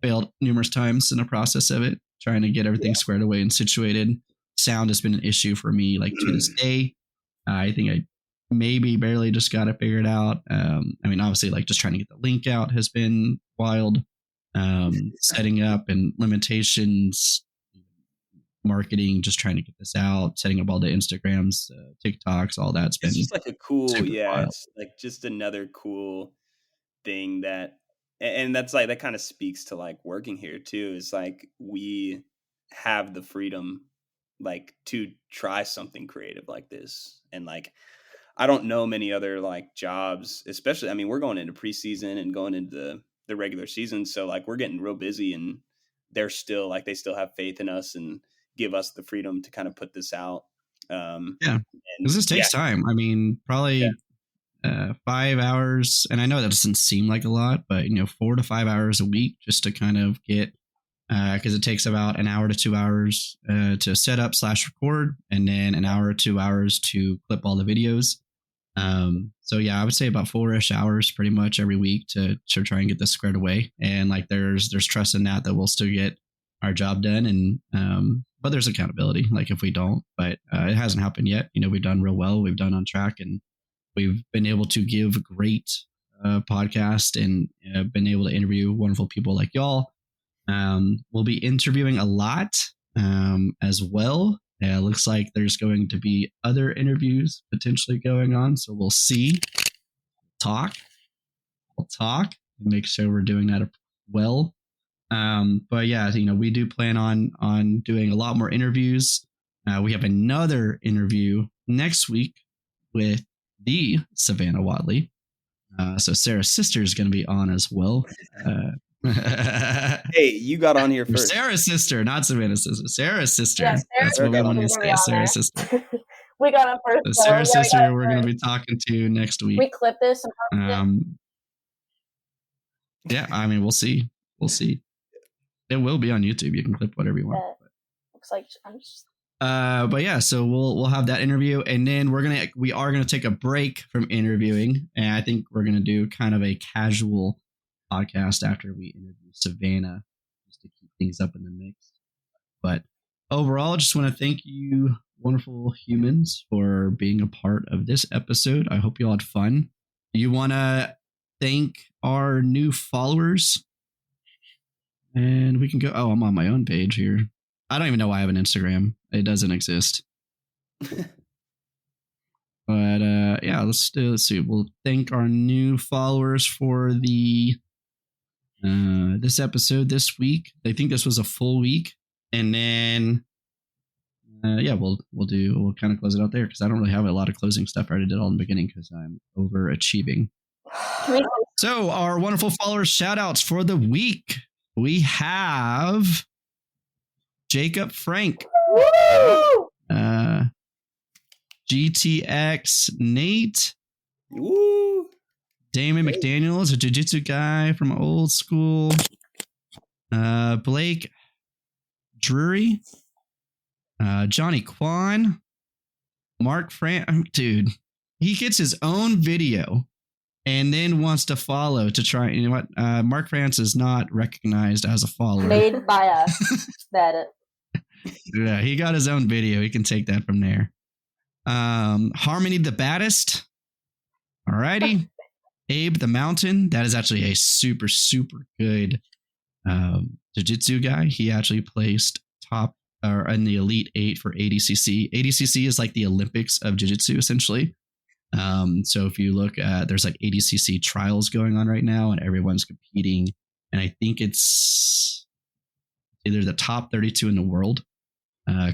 failed numerous times in the process of it, trying to get everything squared away and situated. Sound has been an issue for me, like to this day. I think I maybe barely just got it figured out. Obviously, like just trying to get the link out has been wild. Setting up and limitations, marketing, just trying to get this out, setting up all the Instagrams, TikToks, all that's been. It's just like a cool, wild. It's like just another cool thing and that's like, that kind of speaks to like working here too. Is like we have the freedom like to try something creative like this. And like, I don't know many other like jobs, especially, I mean, we're going into preseason and going into the regular season. So like we're getting real busy, and they're still like, they still have faith in us and give us the freedom to kind of put this out. Yeah. And Because this takes time. I mean, probably 5 hours. And I know that doesn't seem like a lot, but 4 to 5 hours a week just to kind of get, because it takes about an hour to 2 hours to set up / record, and then an hour or 2 hours to clip all the videos. So yeah, I would say about 4-ish hours pretty much every week to try and get this squared away. And like there's trust in that we'll still get our job done. And but there's accountability, like if we don't, but it hasn't happened yet. We've done real well. We've done on track, and we've been able to give great podcast and been able to interview wonderful people like y'all. We'll be interviewing a lot as well. Looks like there's going to be other interviews potentially going on, so we'll see. We'll talk and make sure we're doing that well. But yeah, we do plan on doing a lot more interviews. We have another interview next week with the Savannah Wadley. So Sarah's sister is going to be on as well. Hey, you got on here first. Sarah's sister, not Savannah's sister. Sarah's sister. Yeah, That's what we want to say. Sarah's sister. We got on first. So Sarah's sister, we're going to be talking to next week. We clip this. And yeah, I mean, we'll see. It will be on YouTube. You can clip whatever you want. Looks like I'm just. But yeah, so we'll have that interview, and then we are gonna take a break from interviewing, and I think we're gonna do kind of a casual podcast after we interview Savannah, just to keep things up in the mix. But overall, just want to thank you, wonderful humans, for being a part of this episode. I hope you all had fun. You want to thank our new followers, and we can go. Oh, I'm on my own page here. I don't even know why I have an Instagram. It doesn't exist. But yeah, let's see. We'll thank our new followers for the this episode this week. I think this was a full week, and then yeah, we'll kind of close it out there because I don't really have a lot of closing stuff. I already did all in the beginning because I'm overachieving. So our wonderful followers shout outs for the week. We have Jacob Frank, GTX Nate, Woo. Damon McDaniels, a jiu-jitsu guy from old school, Blake Drury, Johnny Kwan, Mark Fran. Dude, he gets his own video and then wants to follow to try. You know what? Mark France is not recognized as a follower. Made by us. That Yeah, he got his own video. He can take that from there. Harmony the Baddest. Alrighty. Abe the Mountain. That is actually a super, super good jiu-jitsu guy. He actually placed top or in the Elite 8 for ADCC. ADCC is like the Olympics of jiu-jitsu, essentially. So if you look at, there's like ADCC trials going on right now, and everyone's competing. And I think it's either the top 32 in the world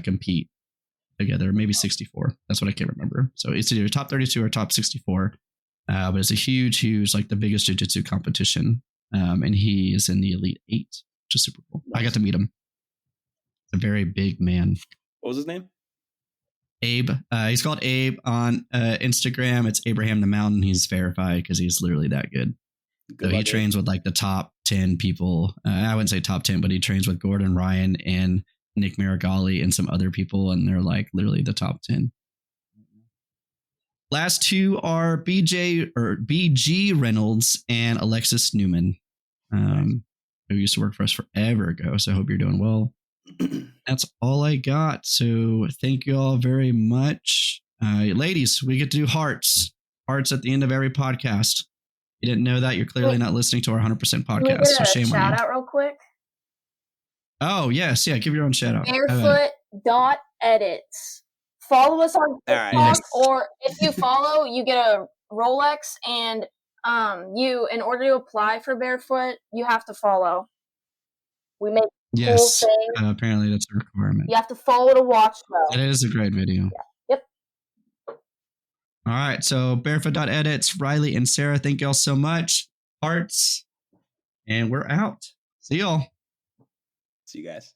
compete together, maybe 64. That's what I can't remember. So it's either top 32 or top 64. But it's a huge, like the biggest jiu-jitsu competition. And he is in the Elite 8, which is super cool. I got to meet him. A very big man. What was his name? Abe. He's called Abe on Instagram. It's Abraham the Mountain. He's verified because he's literally that good. So he trains with like the top 10 people. I wouldn't say top 10, but he trains with Gordon Ryan and Nick Marigali and some other people, and they're like literally the top 10. Last two are BG Reynolds and Alexis Newman, who used to work for us forever ago. So I hope you're doing well. That's all I got. So thank you all very much. Ladies, we get to do hearts at the end of every podcast. You didn't know that? You're clearly not listening to our 100% podcast. So shame on you. Shout out real quick. Oh, yes. Yeah, give your own shout out. Bearfoot.edits. Follow us on TikTok, Yes. or if you follow, you get a Rolex, and in order to apply for Bearfoot, you have to follow. We make Yes. thing. Apparently that's a requirement. You have to follow to watch though. It is a great video. Yeah. Yep. All right. So bearfoot.edits, Rylee and Sara, thank y'all so much. Hearts. And we're out. See y'all. See you guys.